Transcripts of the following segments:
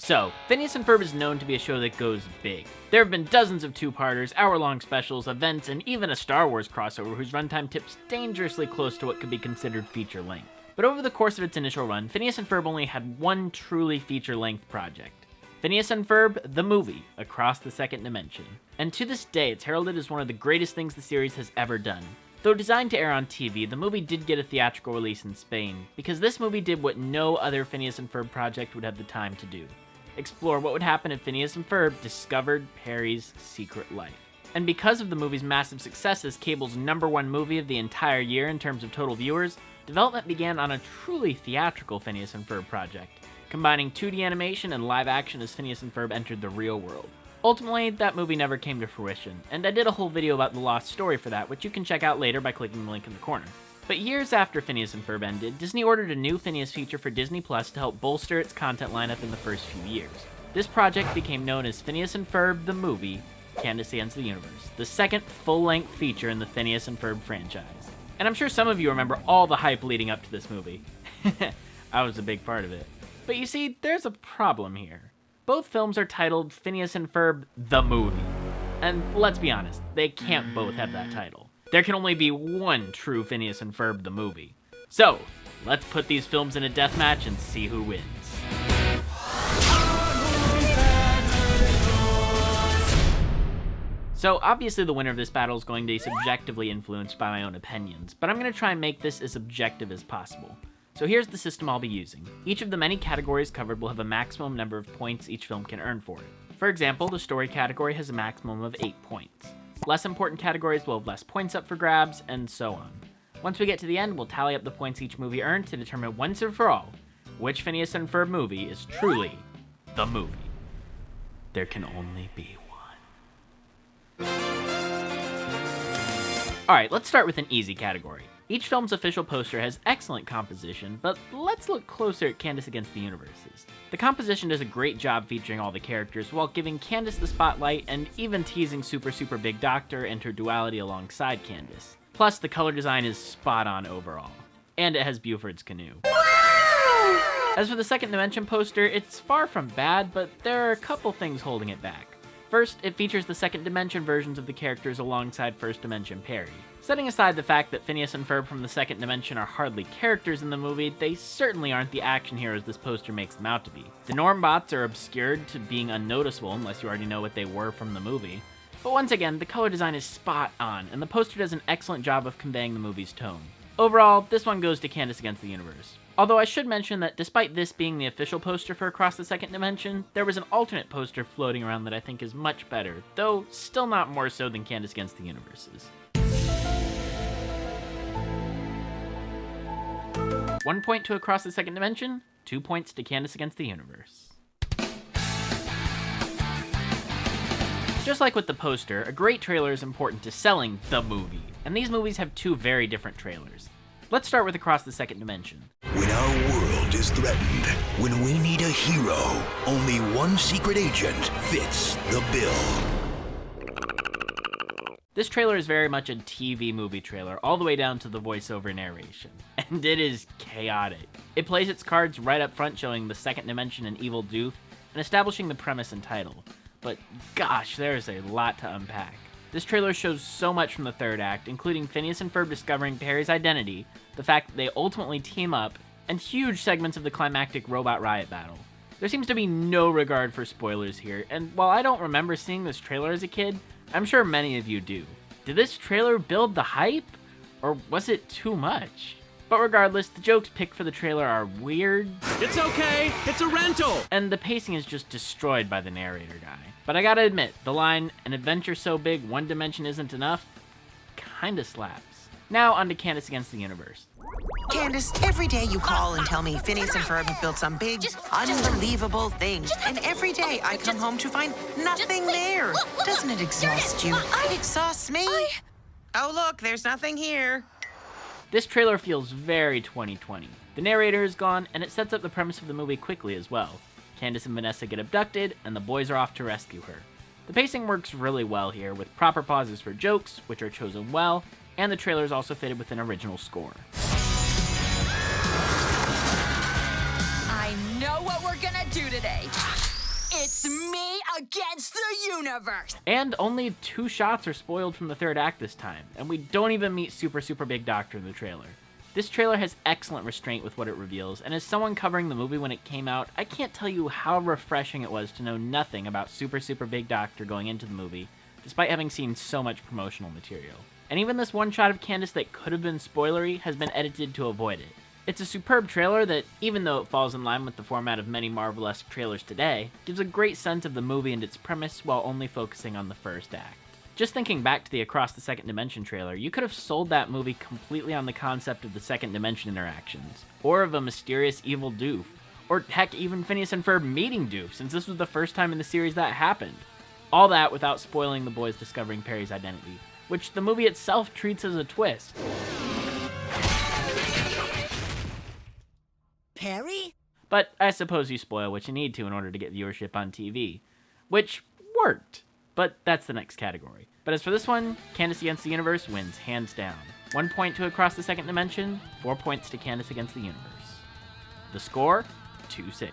So, Phineas and Ferb is known to be a show that goes big. There have been dozens of two-parters, hour-long specials, events, and even a Star Wars crossover whose runtime tips dangerously close to what could be considered feature-length. But over the course of its initial run, Phineas and Ferb only had one truly feature-length project. Phineas and Ferb, the movie, Across the Second Dimension. And to this day, it's heralded as one of the greatest things the series has ever done. Though designed to air on TV, the movie did get a theatrical release in Spain, because this movie did what no other Phineas and Ferb project would have the time to do. Explore what would happen if Phineas and Ferb discovered Perry's secret life. And because of the movie's massive success as cable's #1 movie of the entire year in terms of total viewers, development began on a truly theatrical Phineas and Ferb project, combining 2D animation and live action as Phineas and Ferb entered the real world. Ultimately, that movie never came to fruition, and I did a whole video about the lost story for that, which you can check out later by clicking the link in the corner. But years after Phineas and Ferb ended, Disney ordered a new Phineas feature for Disney Plus to help bolster its content lineup in the first few years. This project became known as Phineas and Ferb the Movie, Candace Against the Universe, the second full-length feature in the Phineas and Ferb franchise. And I'm sure some of you remember all the hype leading up to this movie. I was a big part of it. But you see, there's a problem here. Both films are titled Phineas and Ferb the Movie. And let's be honest, they can't both have that title. There can only be one true Phineas and Ferb the Movie. So, let's put these films in a deathmatch and see who wins. So obviously the winner of this battle is going to be subjectively influenced by my own opinions, but I'm going to try and make this as objective as possible. So here's the system I'll be using. Each of the many categories covered will have a maximum number of points each film can earn for it. For example, the story category has a maximum of 8 points. Less important categories will have less points up for grabs, and so on. Once we get to the end, we'll tally up the points each movie earned to determine once and for all which Phineas and Ferb movie is truly the movie. There can only be one. Alright, let's start with an easy category. Each film's official poster has excellent composition, but let's look closer at Candace Against the Universes. The composition does a great job featuring all the characters while giving Candace the spotlight and even teasing Super Big Doctor and her duality alongside Candace. Plus, the color design is spot on overall. And it has Buford's canoe. As for the Second Dimension poster, it's far from bad, but there are a couple things holding it back. First, it features the Second Dimension versions of the characters alongside First Dimension Perry. Setting aside the fact that Phineas and Ferb from the Second Dimension are hardly characters in the movie, they certainly aren't the action heroes this poster makes them out to be. The Normbots are obscured to being unnoticeable unless you already know what they were from the movie. But once again, the color design is spot on, and the poster does an excellent job of conveying the movie's tone. Overall, this one goes to Candace Against the Universe. Although I should mention that despite this being the official poster for Across the Second Dimension, there was an alternate poster floating around that I think is much better, though still not more so than Candace Against the Universes. 1 point to Across the Second Dimension, 2 points to Candace Against the Universe. Just like with the poster, a great trailer is important to selling the movie, and these movies have two very different trailers. Let's start with Across the Second Dimension. When our world is threatened, when we need a hero, only one secret agent fits the bill. This trailer is very much a TV movie trailer, all the way down to the voiceover narration. And it is chaotic. It plays its cards right up front, showing the Second Dimension and Evil Doof, and establishing the premise and title. But gosh, there's a lot to unpack. This trailer shows so much from the third act, including Phineas and Ferb discovering Perry's identity, the fact that they ultimately team up, and huge segments of the climactic robot riot battle. There seems to be no regard for spoilers here, and while I don't remember seeing this trailer as a kid, I'm sure many of you do. Did this trailer build the hype? Or was it too much? But regardless, the jokes picked for the trailer are weird. It's okay, it's a rental! And the pacing is just destroyed by the narrator guy. But I gotta admit, the line, "An adventure so big, one dimension isn't enough," kinda slaps. Now on to Candace Against the Universe. Candace, every day you call and tell me Phineas and Ferb have built some big, unbelievable thing. And every day I come home to find nothing there. Doesn't it exhaust you? It exhausts me. Oh, look, there's nothing here. This trailer feels very 2020. The narrator is gone, and it sets up the premise of the movie quickly as well. Candace and Vanessa get abducted, and the boys are off to rescue her. The pacing works really well here, with proper pauses for jokes, which are chosen well, and the trailer is also fitted with an original score. I know what we're gonna do today. against the universe. And only 2 shots are spoiled from the third act this time, and we don't even meet Super Big Doctor in the trailer. This trailer has excellent restraint with what it reveals, and as someone covering the movie when it came out, I can't tell you how refreshing it was to know nothing about Super Big Doctor going into the movie, despite having seen so much promotional material. And even this one shot of Candace that could have been spoilery has been edited to avoid it. It's a superb trailer that, even though it falls in line with the format of many Marvel-esque trailers today, gives a great sense of the movie and its premise while only focusing on the first act. Just thinking back to the Across the Second Dimension trailer, you could have sold that movie completely on the concept of the Second Dimension interactions, or of a mysterious evil doof, or heck, even Phineas and Ferb meeting Doof, since this was the first time in the series that happened. All that without spoiling the boys discovering Perry's identity, which the movie itself treats as a twist. Perry? But I suppose you spoil what you need to in order to get viewership on TV, which worked, but that's the next category. But as for this one, Candace Against the Universe wins hands down. 1 point to Across the Second Dimension, 4 points to Candace Against the Universe. The score, 2-6.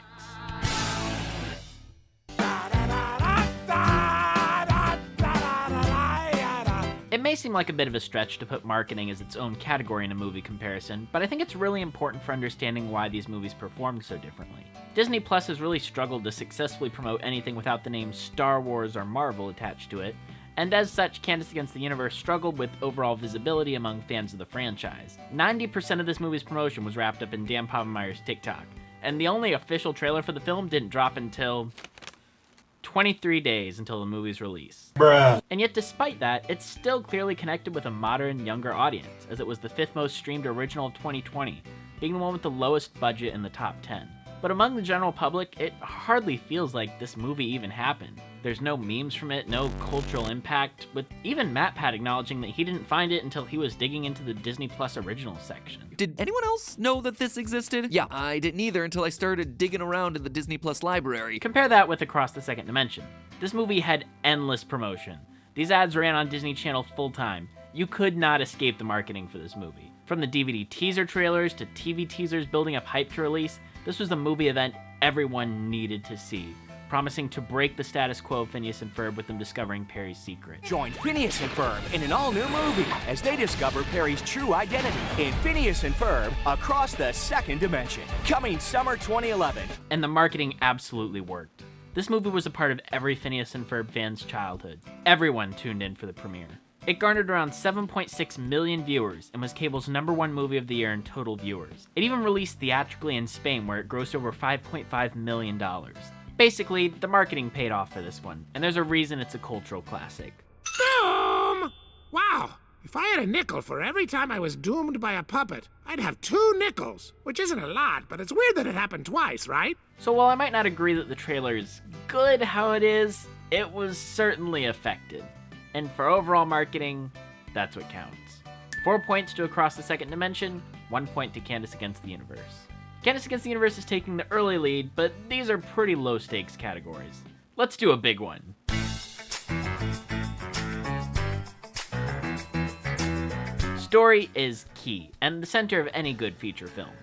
It may seem like a bit of a stretch to put marketing as its own category in a movie comparison, but I think it's really important for understanding why these movies performed so differently. Disney Plus has really struggled to successfully promote anything without the names Star Wars or Marvel attached to it, and as such, Candace Against the Universe struggled with overall visibility among fans of the franchise. 90% of this movie's promotion was wrapped up in Dan Povenmire's TikTok, and the only official trailer for the film didn't drop until 23 days until the movie's release. Bruh. And yet despite that, it's still clearly connected with a modern, younger audience, as it was the 5th most streamed original of 2020, being the one with the lowest budget in the top 10. But among the general public, it hardly feels like this movie even happened. There's no memes from it, no cultural impact, with even MatPat acknowledging that he didn't find it until he was digging into the Disney Plus originals section. Did anyone else know that this existed? Yeah, I didn't either until I started digging around in the Disney Plus library. Compare that with Across the Second Dimension. This movie had endless promotion. These ads ran on Disney Channel full time. You could not escape the marketing for this movie. From the DVD teaser trailers to TV teasers building up hype to release, this was the movie event everyone needed to see, promising to break the status quo of Phineas and Ferb with them discovering Perry's secret. Join Phineas and Ferb in an all-new movie as they discover Perry's true identity in Phineas and Ferb Across the Second Dimension, coming summer 2011. And the marketing absolutely worked. This movie was a part of every Phineas and Ferb fan's childhood. Everyone tuned in for the premiere. It garnered around 7.6 million viewers and was cable's #1 movie of the year in total viewers. It even released theatrically in Spain, where it grossed over $5.5 million. Basically, the marketing paid off for this one, and there's a reason it's a cultural classic. Wow, if I had a nickel for every time I was doomed by a puppet, I'd have 2 nickels, which isn't a lot, but it's weird that it happened twice, right? So while I might not agree that the trailer is good how it is, it was certainly effective. And for overall marketing, that's what counts. 4 points to Across the Second Dimension, 1 point to Candace Against the Universe. Candace Against the Universe is taking the early lead, but these are pretty low stakes categories. Let's do a big one. Story is key, and the center of any good feature film.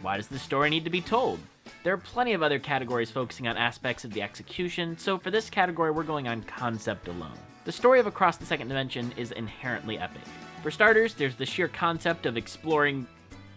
Why does the story need to be told? There are plenty of other categories focusing on aspects of the execution, so for this category we're going on concept alone. The story of Across the Second Dimension is inherently epic. For starters, there's the sheer concept of exploring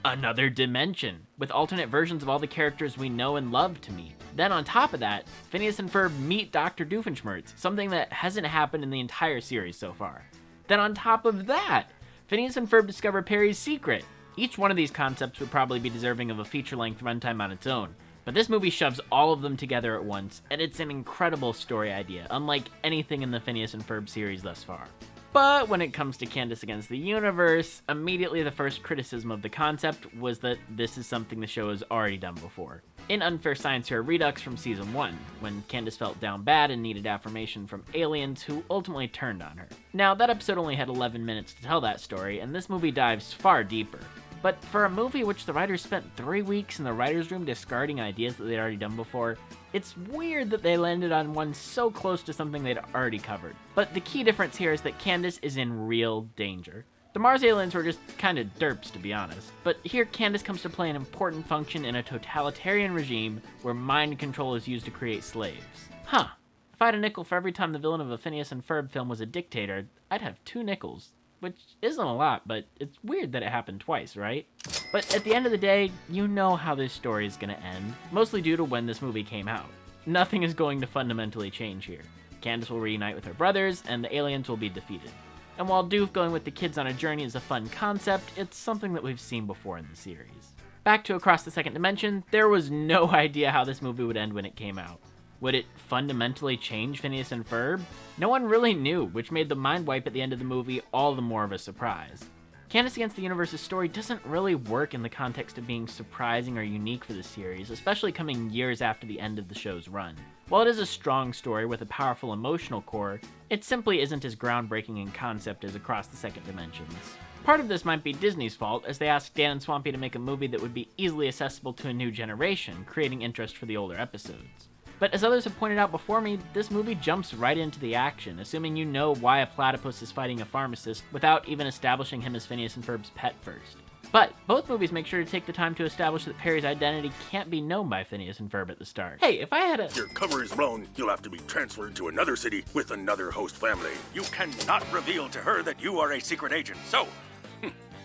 another dimension, with alternate versions of all the characters we know and love to meet. Then on top of that, Phineas and Ferb meet Dr. Doofenshmirtz, something that hasn't happened in the entire series so far. Then on top of that, Phineas and Ferb discover Perry's secret. Each one of these concepts would probably be deserving of a feature-length runtime on its own, but this movie shoves all of them together at once, and it's an incredible story idea, unlike anything in the Phineas and Ferb series thus far. But when it comes to Candace Against the Universe, immediately the first criticism of the concept was that this is something the show has already done before. In Unfair Science Hero Redux from Season 1, when Candace felt down bad and needed affirmation from aliens who ultimately turned on her. Now, that episode only had 11 minutes to tell that story, and this movie dives far deeper. But for a movie which the writers spent 3 weeks in the writer's room discarding ideas that they'd already done before, it's weird that they landed on one so close to something they'd already covered. But the key difference here is that Candace is in real danger. The Mars aliens were just kinda derps, to be honest. But here Candace comes to play an important function in a totalitarian regime where mind control is used to create slaves. Huh. If I had a nickel for every time the villain of a Phineas and Ferb film was a dictator, I'd have 2 nickels. Which isn't a lot, but it's weird that it happened twice, right? But at the end of the day, you know how this story is gonna end, mostly due to when this movie came out. Nothing is going to fundamentally change here. Candace will reunite with her brothers, and the aliens will be defeated. And while Doof going with the kids on a journey is a fun concept, it's something that we've seen before in the series. Back to Across the Second Dimension, there was no idea how this movie would end when it came out. Would it fundamentally change Phineas and Ferb? No one really knew, which made the mind wipe at the end of the movie all the more of a surprise. Candace Against the Universe's story doesn't really work in the context of being surprising or unique for the series, especially coming years after the end of the show's run. While it is a strong story with a powerful emotional core, it simply isn't as groundbreaking in concept as Across the Second Dimensions. Part of this might be Disney's fault, as they asked Dan and Swampy to make a movie that would be easily accessible to a new generation, creating interest for the older episodes. But as others have pointed out before me, this movie jumps right into the action, assuming you know why a platypus is fighting a pharmacist without even establishing him as Phineas and Ferb's pet first. But both movies make sure to take the time to establish that Perry's identity can't be known by Phineas and Ferb at the start. Hey, if I had a... Your cover is wrong. You'll have to be transferred to another city with another host family. You cannot reveal to her that you are a secret agent, so...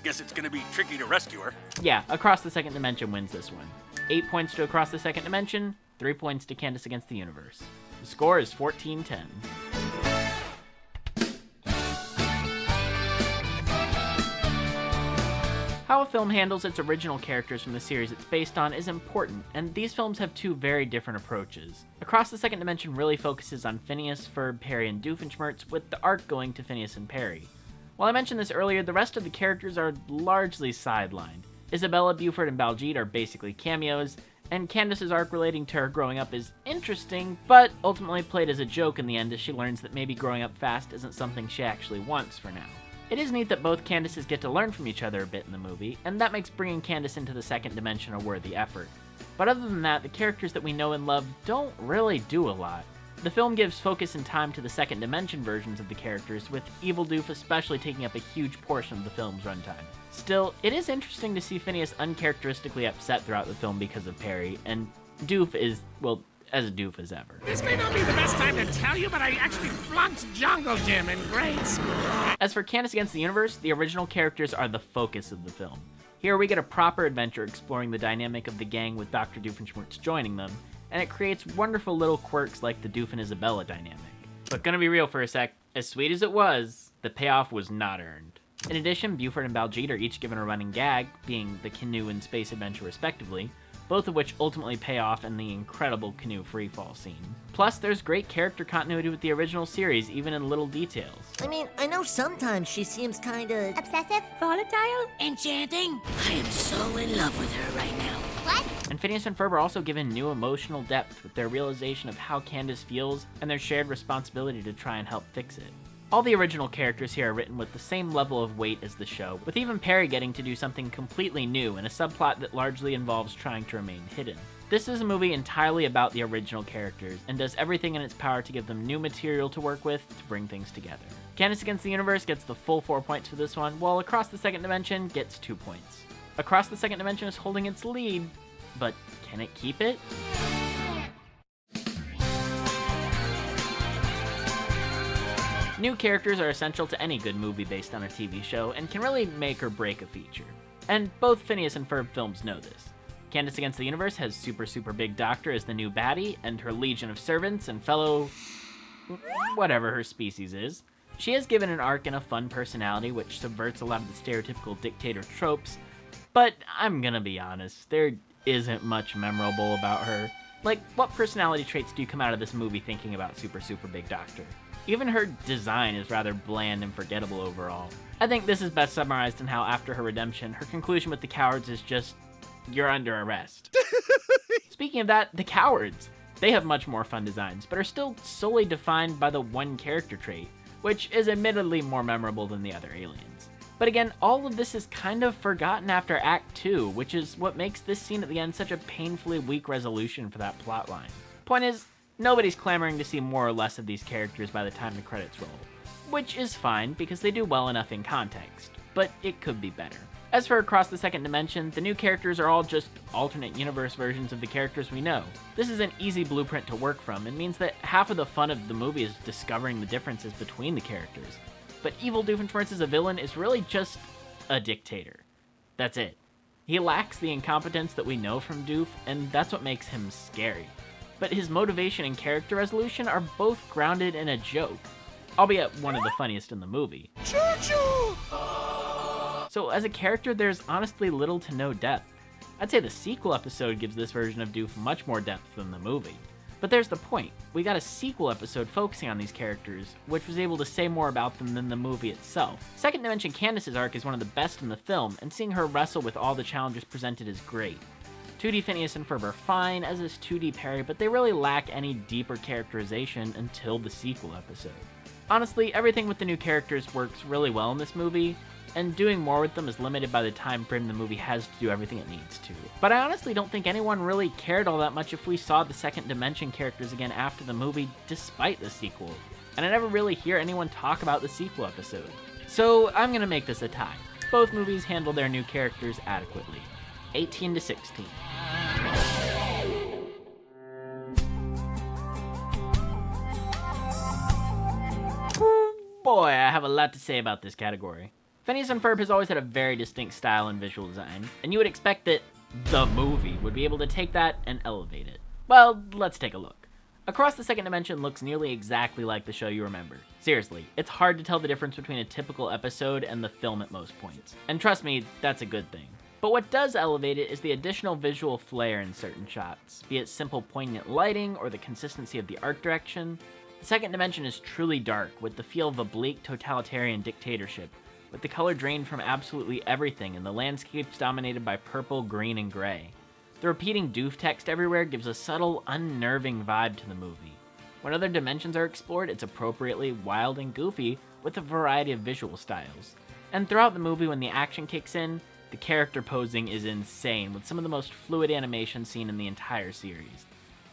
guess it's gonna be tricky to rescue her. Yeah, Across the Second Dimension wins this one. 8 points to Across the Second Dimension, 3 points to Candace Against the Universe. The score is 14-10. How a film handles its original characters from the series it's based on is important, and these films have 2 very different approaches. Across the Second Dimension really focuses on Phineas, Ferb, Perry, and Doofenshmirtz, with the arc going to Phineas and Perry. While I mentioned this earlier, the rest of the characters are largely sidelined. Isabella, Buford, and Baljeet are basically cameos, and Candace's arc relating to her growing up is interesting, but ultimately played as a joke in the end as she learns that maybe growing up fast isn't something she actually wants for now. It is neat that both Candaces get to learn from each other a bit in the movie, and that makes bringing Candace into the second dimension a worthy effort. But other than that, the characters that we know and love don't really do a lot. The film gives focus and time to the second dimension versions of the characters, with Evil Doof especially taking up a huge portion of the film's runtime. Still, it is interesting to see Phineas uncharacteristically upset throughout the film because of Perry, and Doof is, well, as Doof as ever. This may not be the best time to tell you, but I actually flunked Jungle Gym in grade school. As for Candace Against the Universe, the original characters are the focus of the film. Here we get a proper adventure exploring the dynamic of the gang with Dr. Doofenshmirtz joining them, and it creates wonderful little quirks like the Doof and Isabella dynamic. But gonna be real for a sec, as sweet as it was, the payoff was not earned. In addition, Buford and Baljeet are each given a running gag, being the canoe and space adventure respectively, both of which ultimately pay off in the incredible canoe freefall scene. Plus, there's great character continuity with the original series, even in little details. I mean, I know sometimes she seems kinda... Obsessive? Volatile? Enchanting? I am so in love with her right now. What? And Phineas and Ferb are also given new emotional depth with their realization of how Candace feels and their shared responsibility to try and help fix it. All the original characters here are written with the same level of weight as the show, with even Perry getting to do something completely new in a subplot that largely involves trying to remain hidden. This is a movie entirely about the original characters, and does everything in its power to give them new material to work with to bring things together. Candace Against the Universe gets the full 4 points for this one, while Across the Second Dimension gets 2 points. Across the Second Dimension is holding its lead, but can it keep it? New characters are essential to any good movie based on a TV show, and can really make or break a feature. And both Phineas and Ferb films know this. Candace Against the Universe has Super Big Doctor as the new baddie, and her legion of servants and fellow... whatever her species is. She is given an arc and a fun personality, which subverts a lot of the stereotypical dictator tropes, but I'm gonna be honest, there isn't much memorable about her. Like, what personality traits do you come out of this movie thinking about Super Big Doctor? Even her design is rather bland and forgettable overall. I think this is best summarized in how after her redemption, her conclusion with the cowards is just, you're under arrest. Speaking of that, the cowards. They have much more fun designs, but are still solely defined by the one character trait, which is admittedly more memorable than the other aliens. But again, all of this is kind of forgotten after Act 2, which is what makes this scene at the end such a painfully weak resolution for that plotline. Point is, nobody's clamoring to see more or less of these characters by the time the credits roll, which is fine because they do well enough in context, but it could be better. As for Across the Second Dimension, the new characters are all just alternate universe versions of the characters we know. This is an easy blueprint to work from and means that half of the fun of the movie is discovering the differences between the characters. But Evil Doofenshmirtz as a villain is really just a dictator. That's it. He lacks the incompetence that we know from Doof, and that's what makes him scary. But his motivation and character resolution are both grounded in a joke, albeit one of the funniest in the movie. Choo-choo! So as a character, there's honestly little to no depth. I'd say the sequel episode gives this version of Doof much more depth than the movie. But there's the point. We got a sequel episode focusing on these characters, which was able to say more about them than the movie itself. Second Dimension Candace's arc is one of the best in the film, and seeing her wrestle with all the challenges presented is great. 2D Phineas and Ferb are fine, as is 2D Perry, but they really lack any deeper characterization until the sequel episode. Honestly, everything with the new characters works really well in this movie, and doing more with them is limited by the time frame the movie has to do everything it needs to. But I honestly don't think anyone really cared all that much if we saw the Second Dimension characters again after the movie, despite the sequel. And I never really hear anyone talk about the sequel episode. So I'm gonna make this a tie. Both movies handle their new characters adequately. 18-16. Boy, I have a lot to say about this category. Phineas and Ferb has always had a very distinct style and visual design, and you would expect that the movie would be able to take that and elevate it. Well, let's take a look. Across the Second Dimension looks nearly exactly like the show you remember. Seriously, it's hard to tell the difference between a typical episode and the film at most points. And trust me, that's a good thing. But what does elevate it is the additional visual flair in certain shots, be it simple poignant lighting or the consistency of the art direction. The Second Dimension is truly dark, with the feel of a bleak totalitarian dictatorship, with the color drained from absolutely everything and the landscapes dominated by purple, green, and gray. The repeating doof text everywhere gives a subtle, unnerving vibe to the movie. When other dimensions are explored, it's appropriately wild and goofy with a variety of visual styles. And throughout the movie, when the action kicks in, the character posing is insane, with some of the most fluid animation seen in the entire series.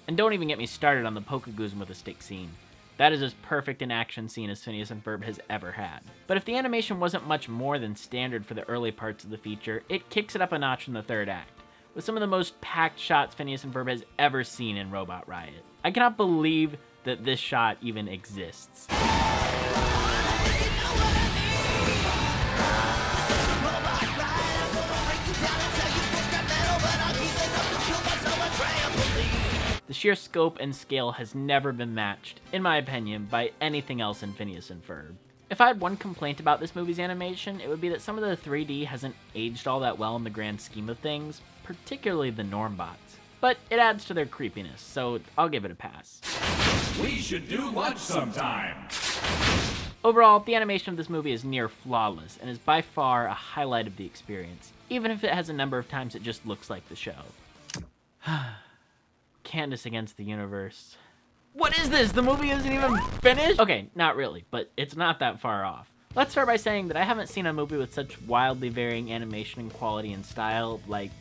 And don't even get me started on the Pokegoozm with a stick scene. That is as perfect an action scene as Phineas and Ferb has ever had. But if the animation wasn't much more than standard for the early parts of the feature, it kicks it up a notch in the third act, with some of the most packed shots Phineas and Ferb has ever seen in Robot Riot. I cannot believe that this shot even exists. The sheer scope and scale has never been matched, in my opinion, by anything else in Phineas and Ferb. If I had one complaint about this movie's animation, it would be that some of the 3D hasn't aged all that well in the grand scheme of things, particularly the Normbots. But it adds to their creepiness, so I'll give it a pass. We should do lunch sometime. Overall, the animation of this movie is near flawless, and is by far a highlight of the experience, even if it has a number of times it just looks like the show. Candace against the universe. What is this? The movie isn't even finished? Okay, not really, but it's not that far off. Let's start by saying that I haven't seen a movie with such wildly varying animation and quality and style, like,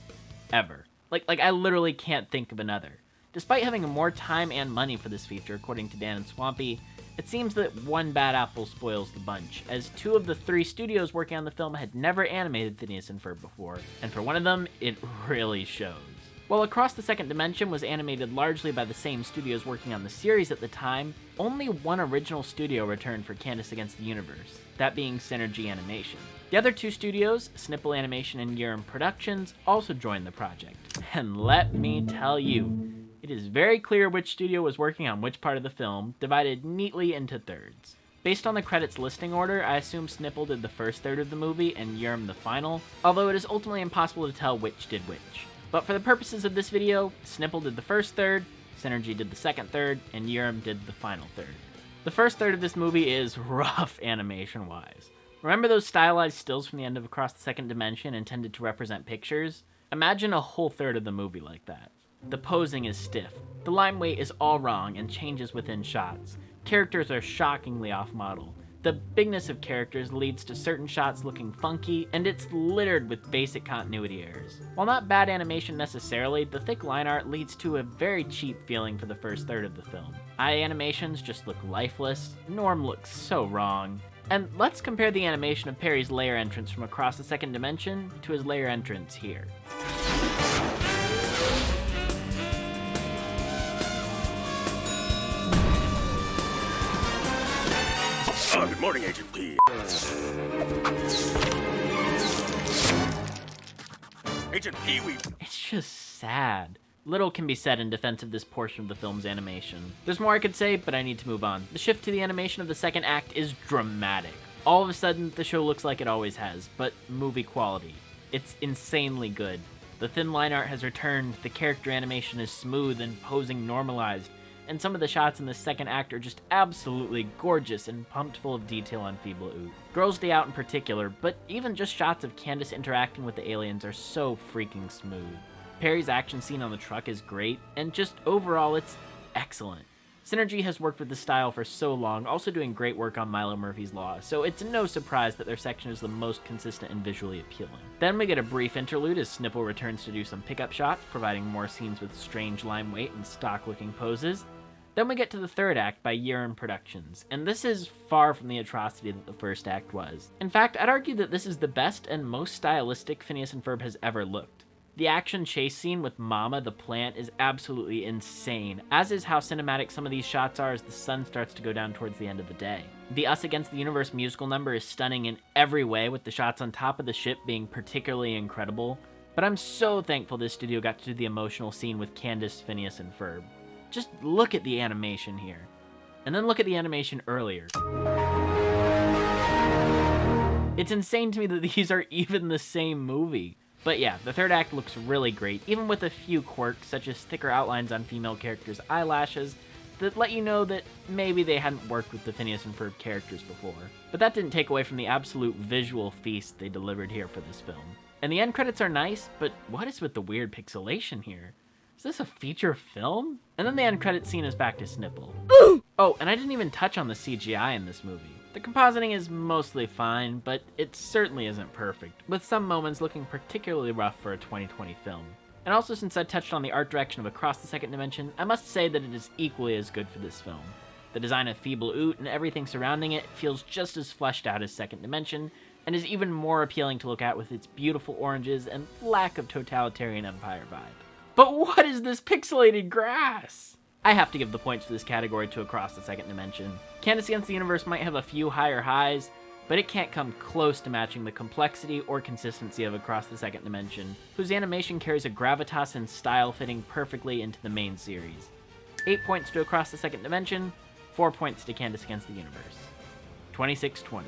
ever. Like I literally can't think of another. Despite having more time and money for this feature, according to Dan and Swampy, it seems that one bad apple spoils the bunch, as 2 of the 3 studios working on the film had never animated Phineas and Ferb before, and for one of them, it really shows. While Across the Second Dimension was animated largely by the same studios working on the series at the time, only one original studio returned for Candace Against the Universe, that being Synergy Animation. The other 2 studios, Snipple Animation and Urim Productions, also joined the project. And let me tell you, it is very clear which studio was working on which part of the film, divided neatly into thirds. Based on the credits listing order, I assume Snipple did the first third of the movie and Urim the final, although it is ultimately impossible to tell which did which. But for the purposes of this video, Snipple did the first third, Synergy did the second third, and Urim did the final third. The first third of this movie is rough animation-wise. Remember those stylized stills from the end of Across the Second Dimension intended to represent pictures? Imagine a whole third of the movie like that. The posing is stiff, the line weight is all wrong and changes within shots. Characters are shockingly off-model. The bigness of characters leads to certain shots looking funky, and it's littered with basic continuity errors. While not bad animation necessarily, the thick line art leads to a very cheap feeling for the first third of the film. Eye animations just look lifeless, Norm looks so wrong, And let's compare the animation of Perry's lair entrance from across the second dimension to his lair entrance here. Oh, good morning, Agent P. Agent P, It's just sad. Little can be said in defense of this portion of the film's animation. There's more I could say, but I need to move on. The shift to the animation of the second act is dramatic. All of a sudden, the show looks like it always has, but movie quality. It's insanely good. The thin line art has returned, the character animation is smooth and posing normalized, and some of the shots in the second act are just absolutely gorgeous and pumped full of detail on Feeble Oot. Girls' Day Out in particular, but even just shots of Candace interacting with the aliens are so freaking smooth. Perry's action scene on the truck is great, and just overall it's excellent. Synergy has worked with the style for so long, also doing great work on Milo Murphy's Law, so it's no surprise that their section is the most consistent and visually appealing. Then we get a brief interlude as Snipple returns to do some pickup shots, providing more scenes with strange line weight and stock-looking poses. Then we get to the third act by Yearn Productions, and this is far from the atrocity that the first act was. In fact, I'd argue that this is the best and most stylistic Phineas and Ferb has ever looked. The action chase scene with Mama the plant is absolutely insane, as is how cinematic some of these shots are as the sun starts to go down towards the end of the day. The Us Against the Universe musical number is stunning in every way, with the shots on top of the ship being particularly incredible, but I'm so thankful this studio got to do the emotional scene with Candace, Phineas, and Ferb. Just look at the animation here, and then look at the animation earlier. It's insane to me that these are even the same movie. But yeah, the third act looks really great, even with a few quirks, such as thicker outlines on female characters' eyelashes, that let you know that maybe they hadn't worked with the Phineas and Ferb characters before. But that didn't take away from the absolute visual feast they delivered here for this film. And the end credits are nice, but what is with the weird pixelation here? Is this a feature film? And then the end credit scene is back to Snipple. Oh, and I didn't even touch on the CGI in this movie. The compositing is mostly fine, but it certainly isn't perfect, with some moments looking particularly rough for a 2020 film. And also, since I touched on the art direction of Across the Second Dimension, I must say that it is equally as good for this film. The design of Feeble Oot and everything surrounding it feels just as fleshed out as Second Dimension, and is even more appealing to look at with its beautiful oranges and lack of totalitarian empire vibe. But what is this pixelated grass? I have to give the points for this category to Across the Second Dimension. Candace Against the Universe might have a few higher highs, but it can't come close to matching the complexity or consistency of Across the Second Dimension, whose animation carries a gravitas and style fitting perfectly into the main series. 8 points to Across the Second Dimension, 4 points to Candace Against the Universe. 26-20.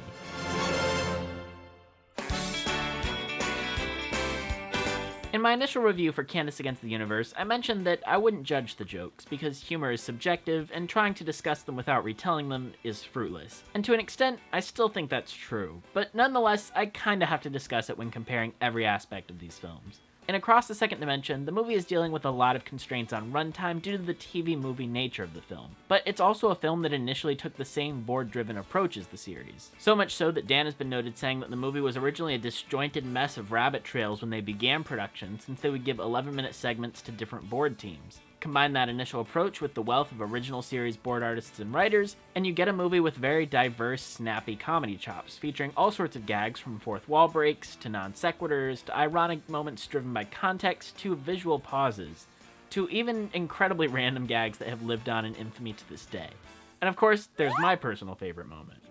In my initial review for Candace Against the Universe, I mentioned that I wouldn't judge the jokes, because humor is subjective, and trying to discuss them without retelling them is fruitless. And to an extent, I still think that's true, but nonetheless, I kinda have to discuss it when comparing every aspect of these films. In Across the Second Dimension, the movie is dealing with a lot of constraints on runtime due to the TV movie nature of the film. But it's also a film that initially took the same board-driven approach as the series. So much so that Dan has been noted saying that the movie was originally a disjointed mess of rabbit trails when they began production, since they would give 11-minute segments to different board teams. Combine that initial approach with the wealth of original series board artists and writers, and you get a movie with very diverse, snappy comedy chops, featuring all sorts of gags from fourth wall breaks, to non sequiturs, to ironic moments driven by context, to visual pauses, to even incredibly random gags that have lived on in infamy to this day. And of course, there's my personal favorite moment.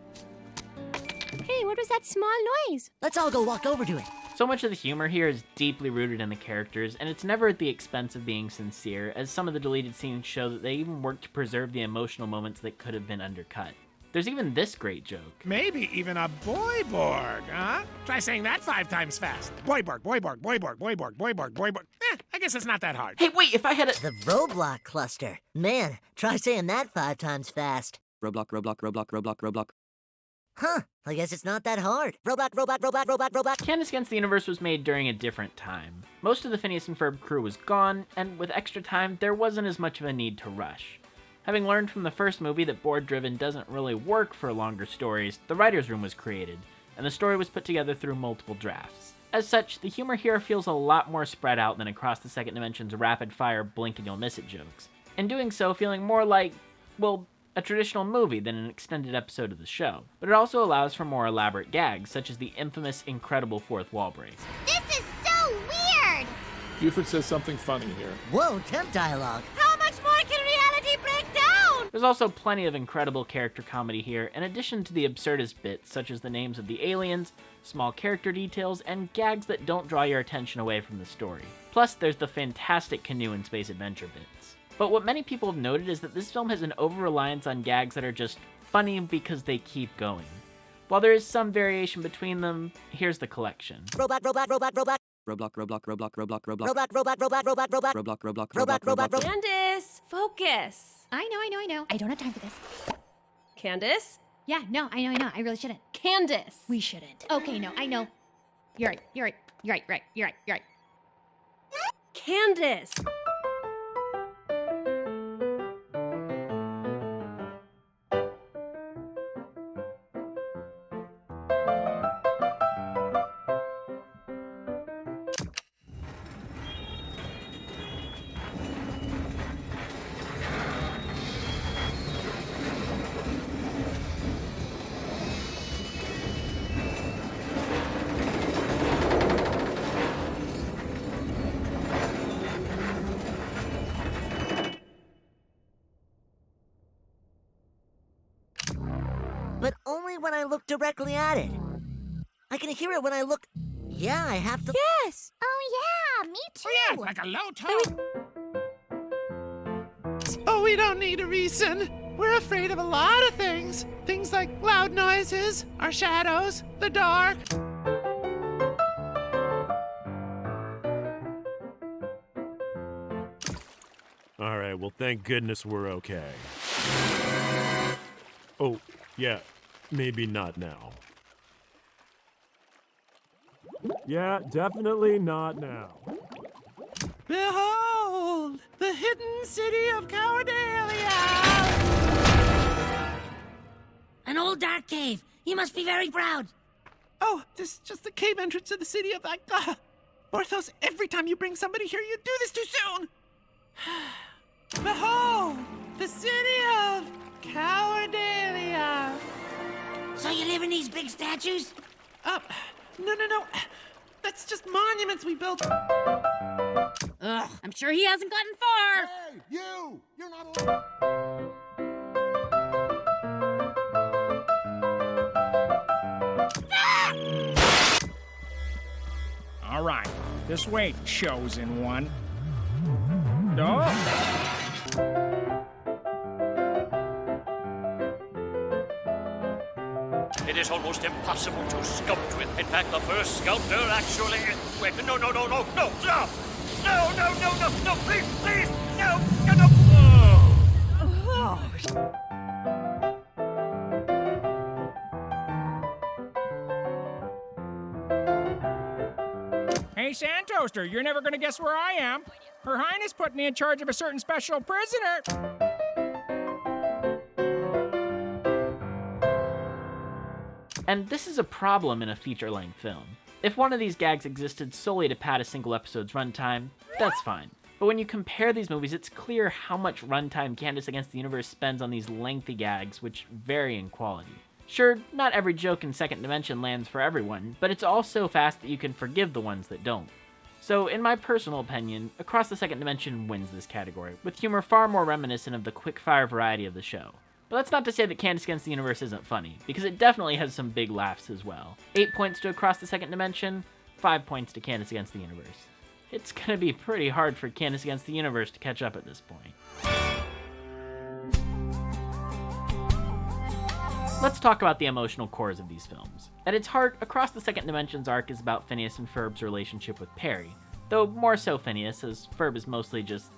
Hey, what was that small noise? Let's all go walk over to it. So much of the humor here is deeply rooted in the characters, and it's never at the expense of being sincere, as some of the deleted scenes show that they even work to preserve the emotional moments that could have been undercut. There's even this great joke. Maybe even a boyborg, huh? Try saying that 5 times fast. Boyborg, boyborg, boyborg, boyborg, boyborg, boyborg. I guess it's not that hard. Hey, wait, if I had a... The Roblox cluster. Man, try saying that 5 times fast. Roblox, Roblox, Roblox, Roblox, Roblox. Huh, I guess it's not that hard. Roblox. Candace Against the Universe was made during a different time. Most of the Phineas and Ferb crew was gone, and with extra time, there wasn't as much of a need to rush. Having learned from the first movie that board-driven doesn't really work for longer stories, the writer's room was created, and the story was put together through multiple drafts. As such, the humor here feels a lot more spread out than Across the Second Dimension's rapid-fire blink-and-you'll-miss-it jokes, and doing so feeling more like, well, a traditional movie than an extended episode of the show, but it also allows for more elaborate gags, such as the infamous incredible fourth wall break. This is so weird! Buford says something funny here. Whoa, temp dialogue. How much more can reality break down? There's also plenty of incredible character comedy here, in addition to the absurdist bits, such as the names of the aliens, small character details, and gags that don't draw your attention away from the story. Plus, there's the fantastic canoe and space adventure bits. But what many people have noted is that this film has an over-reliance on gags that are just funny because they keep going. While there is some variation between them, here's the collection. Robot. Candace, focus. I know. I don't have time for this. Candace? Yeah, no, I know. I really shouldn't. Candace. We shouldn't. Okay, no, I know. You're right. Candace. But only when I look directly at it. I can hear it when I look... Yeah, I have to... Yes! Oh, yeah, me too! Oh, yeah, like a low tone. Oh, we don't need a reason. We're afraid of a lot of things. Things like loud noises, our shadows, the dark. All right, well, thank goodness we're okay. Oh, yeah, maybe not now. Yeah, definitely not now. Behold, the hidden city of Cowardalia! An old dark cave. You must be very proud. Oh, this is just the cave entrance to the city of... Orthos, every time you bring somebody here, you do this too soon! Behold, the city of Cowardalia! So you live in these big statues? No. That's just monuments we built. Ugh, I'm sure he hasn't gotten far. Hey, you! You're not allowed. All right, this way, chosen one. Oh. It is almost impossible to sculpt with. In fact, the first sculptor actually... Wait, no, stop! No, please, no! Hey, Sandtoaster, you're never gonna guess where I am. Her Highness put me in charge of a certain special prisoner. And this is a problem in a feature-length film. If one of these gags existed solely to pad a single episode's runtime, that's fine. But when you compare these movies, it's clear how much runtime Candace Against the Universe spends on these lengthy gags, which vary in quality. Sure, not every joke in Second Dimension lands for everyone, but it's all so fast that you can forgive the ones that don't. So, in my personal opinion, Across the Second Dimension wins this category, with humor far more reminiscent of the quick-fire variety of the show. But that's not to say that Candace Against the Universe isn't funny, because it definitely has some big laughs as well. 8 points to Across the Second Dimension, 5 points to Candace Against the Universe. It's gonna be pretty hard for Candace Against the Universe to catch up at this point. Let's talk about the emotional cores of these films. At its heart, Across the Second Dimension's arc is about Phineas and Ferb's relationship with Perry, though more so Phineas, as Ferb is mostly just,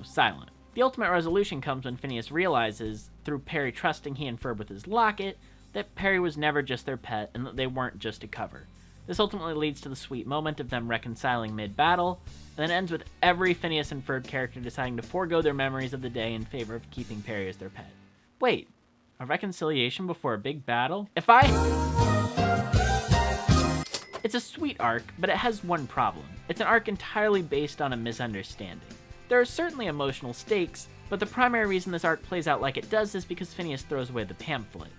silent. The ultimate resolution comes when Phineas realizes, through Perry trusting he and Ferb with his locket, that Perry was never just their pet and that they weren't just a cover. This ultimately leads to the sweet moment of them reconciling mid-battle, and then ends with every Phineas and Ferb character deciding to forego their memories of the day in favor of keeping Perry as their pet. Wait, a reconciliation before a big battle? It's a sweet arc, but it has one problem. It's an arc entirely based on a misunderstanding. There are certainly emotional stakes, But the primary reason this arc plays out like it does is because Phineas throws away the pamphlet.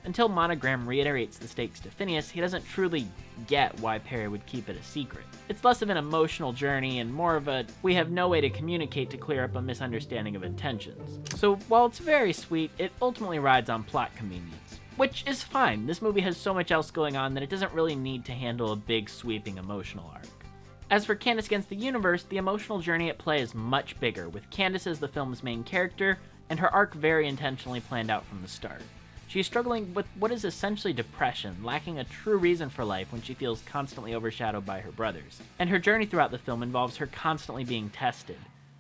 Until Monogram reiterates the stakes to Phineas, he doesn't truly get why Perry would keep it a secret. It's less of an emotional journey and more of a, we have no way to communicate to clear up a misunderstanding of intentions. So while it's very sweet, it ultimately rides on plot convenience. Which is fine, this movie has so much else going on that it doesn't really need to handle a big sweeping emotional arc. As for Candace Against the Universe, the emotional journey at play is much bigger, with Candace as the film's main character, and her arc very intentionally planned out from the start. She is struggling with what is essentially depression, lacking a true reason for life when she feels constantly overshadowed by her brothers. And her journey throughout the film involves her constantly being tested.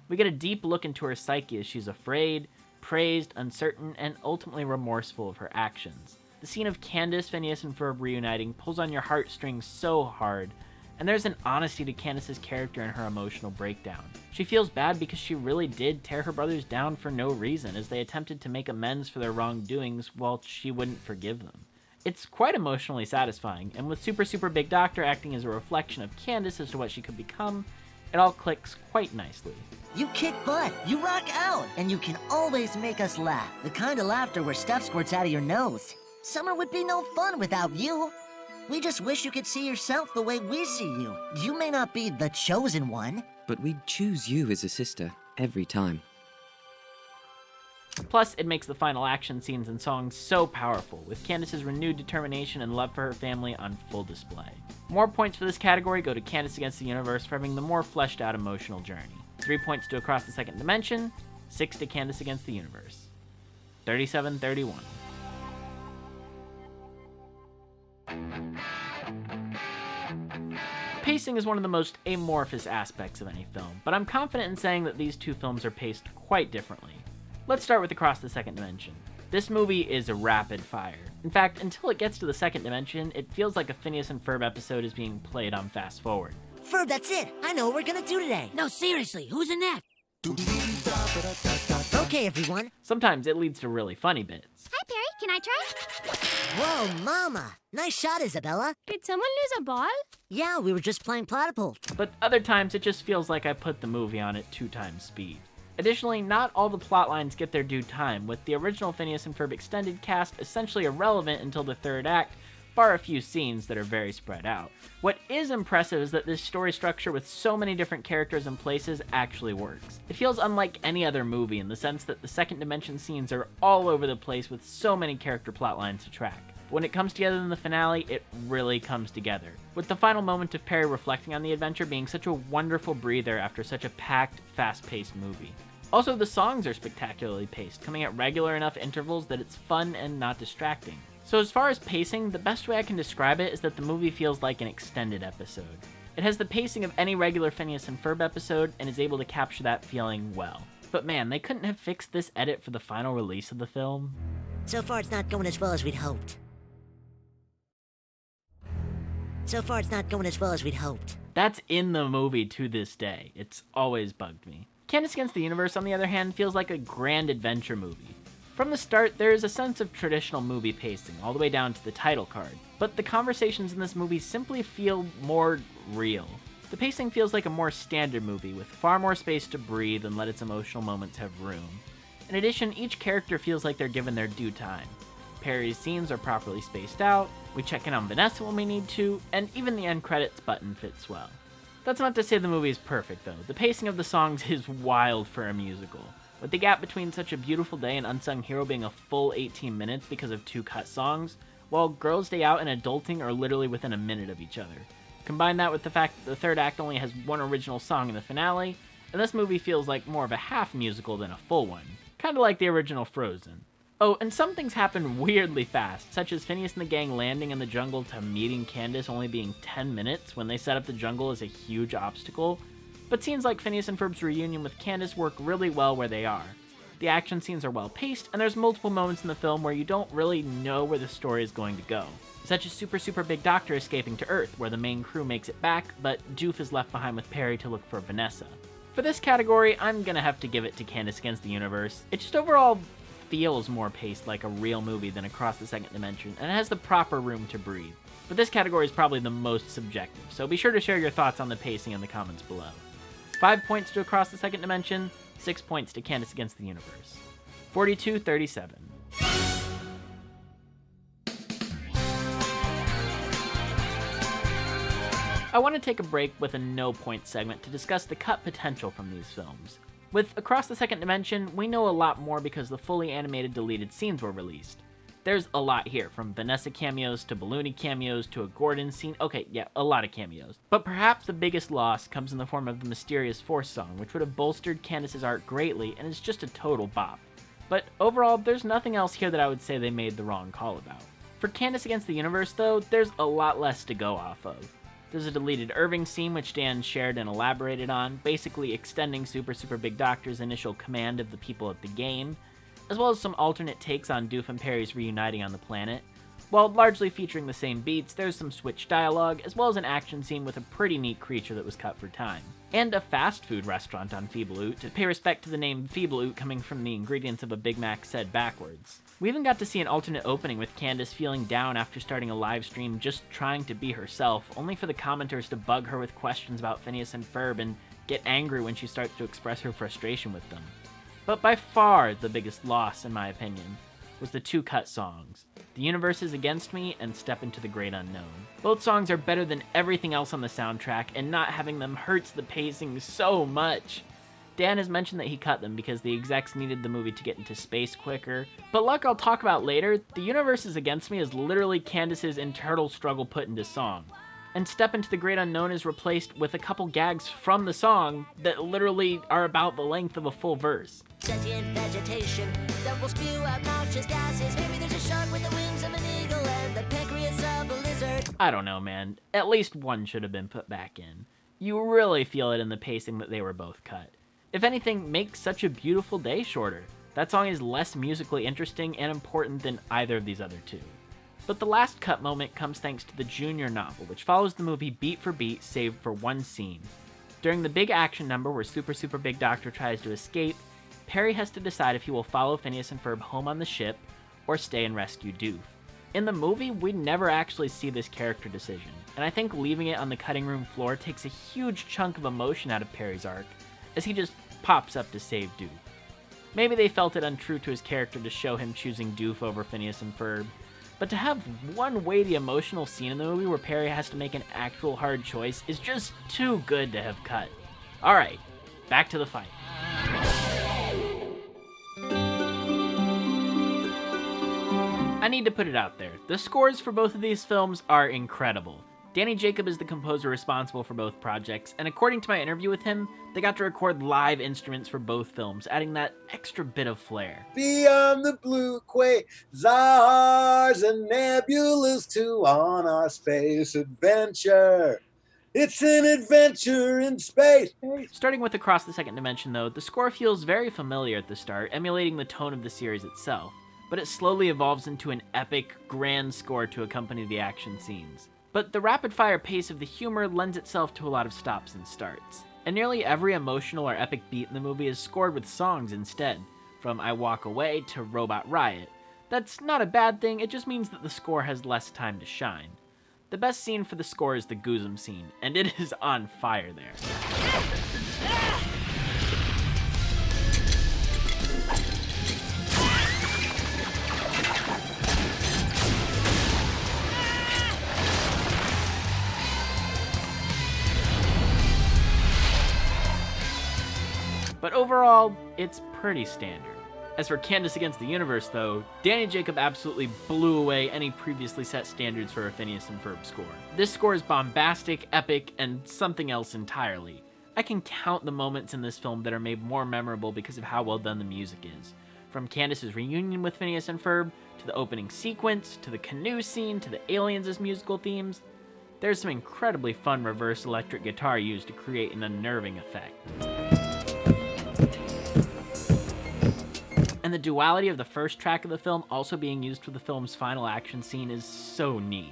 We get a deep look into her psyche as she's afraid, praised, uncertain, and ultimately remorseful of her actions. The scene of Candace, Phineas, and Ferb reuniting pulls on your heartstrings so hard, and there's an honesty to Candace's character in her emotional breakdown. She feels bad because she really did tear her brothers down for no reason as they attempted to make amends for their wrongdoings while she wouldn't forgive them. It's quite emotionally satisfying, and with Super Big Doctor acting as a reflection of Candace as to what she could become, it all clicks quite nicely. You kick butt, you rock out, and you can always make us laugh. The kind of laughter where stuff squirts out of your nose. Summer would be no fun without you. We just wish you could see yourself the way we see you. You may not be the chosen one, but we'd choose you as a sister every time. Plus, it makes the final action scenes and songs so powerful, with Candace's renewed determination and love for her family on full display. More points for this category go to Candace Against the Universe for having the more fleshed out emotional journey. 3 points to Across the Second Dimension, 6 to Candace Against the Universe. 37-31. Pacing is one of the most amorphous aspects of any film, but I'm confident in saying that these two films are paced quite differently. Let's start with Across the Second Dimension. This movie is a rapid fire. In fact, until it gets to the second dimension, it feels like a Phineas and Ferb episode is being played on fast forward. Ferb, that's it. I know what we're gonna do today. No, seriously, who's in that? Okay, everyone. Sometimes it leads to really funny bits. Hi, Perry. Can I try? Whoa, Mama. Nice shot, Isabella. Did someone lose a ball? Yeah, we were just playing platypus. But other times it just feels like I put the movie on at 2 times speed. Additionally, not all the plot lines get their due time, with the original Phineas and Ferb extended cast essentially irrelevant until the third act, bar a few scenes that are very spread out. What is impressive is that this story structure with so many different characters and places actually works. It feels unlike any other movie in the sense that the second dimension scenes are all over the place with so many character plot lines to track. But when it comes together in the finale, it really comes together, with the final moment of Perry reflecting on the adventure being such a wonderful breather after such a packed, fast-paced movie. Also, the songs are spectacularly paced, coming at regular enough intervals that it's fun and not distracting. So as far as pacing, the best way I can describe it is that the movie feels like an extended episode. It has the pacing of any regular Phineas and Ferb episode and is able to capture that feeling well. But man, they couldn't have fixed this edit for the final release of the film. So far it's not going as well as we'd hoped. That's in the movie to this day. It's always bugged me. Candace Against the Universe, on the other hand, feels like a grand adventure movie. From the start, there is a sense of traditional movie pacing, all the way down to the title card, but the conversations in this movie simply feel more real. The pacing feels like a more standard movie, with far more space to breathe and let its emotional moments have room. In addition, each character feels like they're given their due time. Perry's scenes are properly spaced out, we check in on Vanessa when we need to, and even the end credits button fits well. That's not to say the movie is perfect, though. The pacing of the songs is wild for a musical, with the gap between Such a Beautiful Day and Unsung Hero being a full 18 minutes because of 2 cut songs, while Girls' Day Out and Adulting are literally within a minute of each other. Combine that with the fact that the third act only has 1 original song in the finale, and this movie feels like more of a half musical than a full one, kinda like the original Frozen. Oh, and some things happen weirdly fast, such as Phineas and the gang landing in the jungle to meeting Candace only being 10 minutes when they set up the jungle as a huge obstacle, but scenes like Phineas and Ferb's reunion with Candace work really well where they are. The action scenes are well paced, and there's multiple moments in the film where you don't really know where the story is going to go, such as Super Big Doctor escaping to Earth, where the main crew makes it back, but Doof is left behind with Perry to look for Vanessa. For this category, I'm gonna have to give it to Candace Against the Universe. It just overall feels more paced like a real movie than Across the Second Dimension, and it has the proper room to breathe. But this category is probably the most subjective, so be sure to share your thoughts on the pacing in the comments below. 5 points to Across the Second Dimension, 6 points to Candace Against the Universe. 42-37. I want to take a break with a no-point segment to discuss the cut potential from these films. With Across the Second Dimension, we know a lot more because the fully animated deleted scenes were released. There's a lot here, from Vanessa cameos to Balloony cameos to a Gordon scene. Okay, yeah, a lot of cameos. But perhaps the biggest loss comes in the form of the Mysterious Force song, which would have bolstered Candace's art greatly and is just a total bop. But overall, there's nothing else here that I would say they made the wrong call about. For Candace Against the Universe, though, there's a lot less to go off of. There's a deleted Irving scene which Dan shared and elaborated on, basically extending Super Big Doctor's initial command of the people of the game, as well as some alternate takes on Doof and Perry's reuniting on the planet. While largely featuring the same beats, there's some switch dialogue, as well as an action scene with a pretty neat creature that was cut for time. And a fast food restaurant on Feeble-Oot, to pay respect to the name Feeble-Oot coming from the ingredients of a Big Mac said backwards. We even got to see an alternate opening with Candace feeling down after starting a live stream just trying to be herself, only for the commenters to bug her with questions about Phineas and Ferb and get angry when she starts to express her frustration with them. But by far the biggest loss, in my opinion, was the two cut songs, The Universe is Against Me and Step Into the Great Unknown. Both songs are better than everything else on the soundtrack, and not having them hurts the pacing so much. Dan has mentioned that he cut them because the execs needed the movie to get into space quicker, but like I'll talk about later, The Universe is Against Me is literally Candace's internal struggle put into song. And Step Into the Great Unknown is replaced with a couple gags from the song that literally are about the length of a full verse. Sentient vegetation that will spew out noxious gases. Maybe there's a shark with the wings of an eagle and the pancreas of a lizard. I don't know, man. At least one should have been put back in. You really feel it in the pacing that they were both cut. If anything, make Such a Beautiful Day shorter. That song is less musically interesting and important than either of these other two. But the last cut moment comes thanks to the Junior novel, which follows the movie beat for beat, save for one scene. During the big action number where Super Big Doctor tries to escape, Perry has to decide if he will follow Phineas and Ferb home on the ship or stay and rescue Doof. In the movie, we never actually see this character decision, and I think leaving it on the cutting room floor takes a huge chunk of emotion out of Perry's arc, as he just pops up to save Doof. Maybe they felt it untrue to his character to show him choosing Doof over Phineas and Ferb, but to have one weighty emotional scene in the movie where Perry has to make an actual hard choice is just too good to have cut. Alright, back to the fight. I need to put it out there, the scores for both of these films are incredible. Danny Jacob is the composer responsible for both projects, and according to my interview with him, they got to record live instruments for both films, adding that extra bit of flair. Beyond the blue quasars and nebulas to on our space adventure. It's an adventure in space. Starting with Across the Second Dimension, though, the score feels very familiar at the start, emulating the tone of the series itself, but it slowly evolves into an epic, grand score to accompany the action scenes. But the rapid-fire pace of the humor lends itself to a lot of stops and starts, and nearly every emotional or epic beat in the movie is scored with songs instead, from I Walk Away to Robot Riot. That's not a bad thing, it just means that the score has less time to shine. The best scene for the score is the Goozum scene, and it is on fire there. But overall, it's pretty standard. As for Candace Against the Universe, though, Danny Jacob absolutely blew away any previously set standards for a Phineas and Ferb score. This score is bombastic, epic, and something else entirely. I can count the moments in this film that are made more memorable because of how well done the music is. From Candace's reunion with Phineas and Ferb, to the opening sequence, to the canoe scene, to the aliens' musical themes, there's some incredibly fun reverse electric guitar used to create an unnerving effect. And the duality of the first track of the film also being used for the film's final action scene is so neat.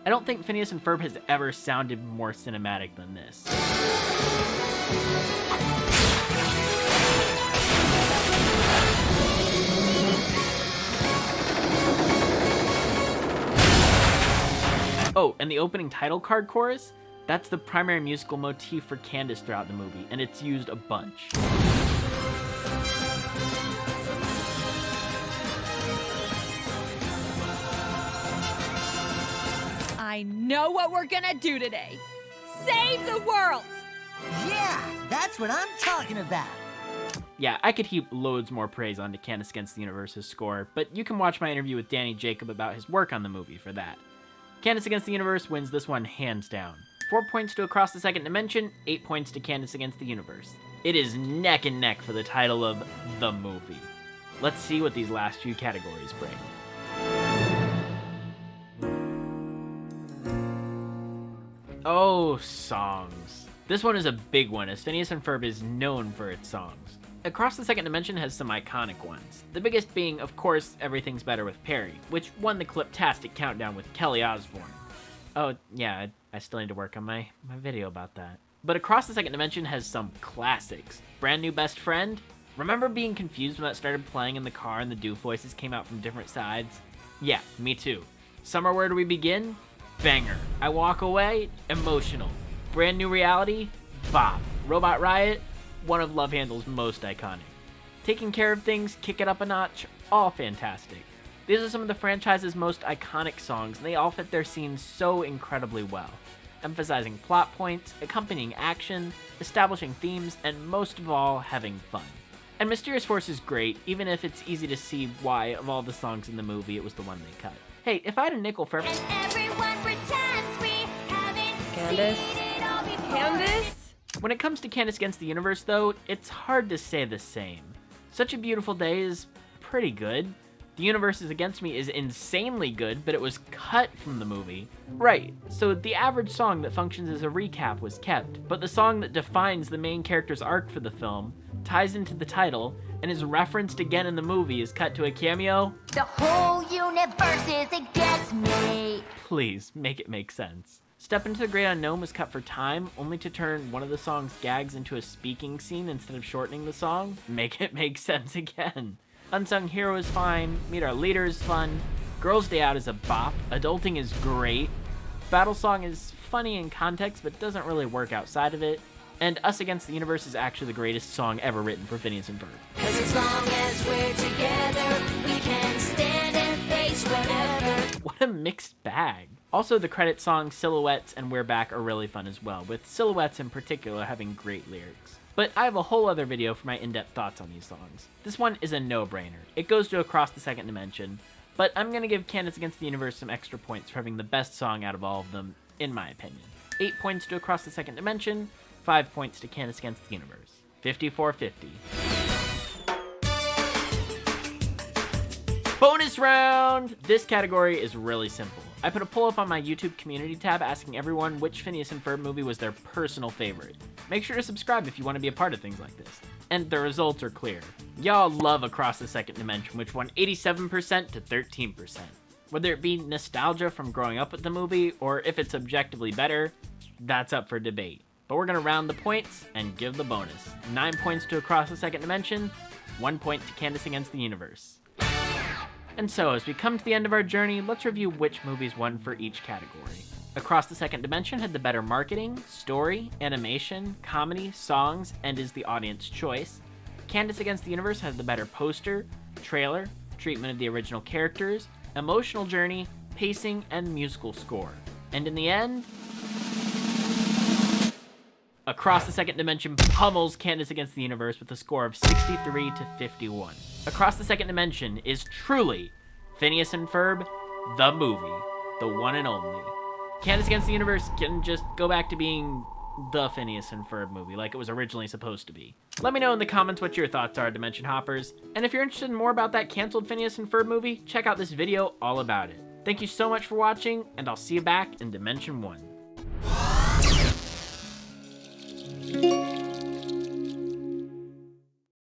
I don't think Phineas and Ferb has ever sounded more cinematic than this. Oh, and the opening title card chorus? That's the primary musical motif for Candace throughout the movie, and it's used a bunch. know what we're gonna do today. Save the world! Yeah, that's what I'm talking about. Yeah, I could heap loads more praise onto Candace Against the Universe's score, but you can watch my interview with Danny Jacob about his work on the movie for that. Candace Against the Universe wins this one hands down. 4 points to Across the Second Dimension, 8 points to Candace Against the Universe. It is neck and neck for the title of the movie. Let's see what these last few categories bring. Oh, songs. This one is a big one, as Phineas and Ferb is known for its songs. Across the Second Dimension has some iconic ones. The biggest being, of course, Everything's Better with Perry, which won the Cliptastic Countdown with Kelly Osbourne. Oh, yeah, I still need to work on my video about that. But Across the Second Dimension has some classics. Brand New Best Friend? Remember being confused when that started playing in the car and the doof voices came out from different sides? Yeah, me too. Summer Where Do We Begin? Banger. I Walk Away? Emotional. Brand New Reality? Bop. Robot Riot? One of Love Handle's most iconic. Taking Care of Things, Kick It Up a Notch? All fantastic. These are some of the franchise's most iconic songs, and they all fit their scenes so incredibly well, emphasizing plot points, accompanying action, establishing themes, and most of all, having fun. And Mysterious Force is great, even if it's easy to see why, of all the songs in the movie, it was the one they cut. Hey, if I had a nickel for Candace? Candace? When it comes to Candace Against the Universe, though, it's hard to say the same. Such a Beautiful Day is pretty good. The Universe is Against Me is insanely good, but it was cut from the movie. Right, so the average song that functions as a recap was kept, but the song that defines the main character's arc for the film, ties into the title, and is referenced again in the movie is cut to a cameo. The whole universe is against me. Please, make it make sense. Step Into the Great Unknown was cut for time, only to turn one of the song's gags into a speaking scene instead of shortening the song. Make it make sense again. Unsung Hero is fine, Meet Our Leader is fun, Girls' Day Out is a bop, Adulting is great, Battle Song is funny in context but doesn't really work outside of it, and Us Against the Universe is actually the greatest song ever written for Phineas and Ferb. 'Cause as long as we're together, we can stand and face whatever. What a mixed bag. Also, the credit songs Silhouettes and We're Back are really fun as well, with Silhouettes in particular having great lyrics. But I have a whole other video for my in-depth thoughts on these songs. This one is a no-brainer. It goes to Across the Second Dimension, but I'm going to give Candace Against the Universe some extra points for having the best song out of all of them, in my opinion. 8 points to Across the Second Dimension, 5 points to Candace Against the Universe. 54-50. Bonus round! This category is really simple. I put a poll up on my YouTube community tab asking everyone which Phineas and Ferb movie was their personal favorite. Make sure to subscribe if you want to be a part of things like this. And the results are clear. Y'all love Across the Second Dimension, which won 87% to 13%. Whether it be nostalgia from growing up with the movie, or if it's objectively better, that's up for debate. But we're gonna round the points and give the bonus. 9 points to Across the Second Dimension, 1 point to Candace Against the Universe. And so, as we come to the end of our journey, let's review which movies won for each category. Across the Second Dimension had the better marketing, story, animation, comedy, songs, and is the audience choice. Candace Against the Universe has the better poster, trailer, treatment of the original characters, emotional journey, pacing, and musical score. And in the end, Across the Second Dimension pummels Candace Against the Universe with a score of 63 to 51. Across the Second Dimension is truly Phineas and Ferb, the movie, the one and only. Candace Against the Universe can just go back to being the Phineas and Ferb movie like it was originally supposed to be. Let me know in the comments what your thoughts are, Dimension Hoppers. And if you're interested in more about that canceled Phineas and Ferb movie, check out this video all about it. Thank you so much for watching, and I'll see you back in Dimension 1.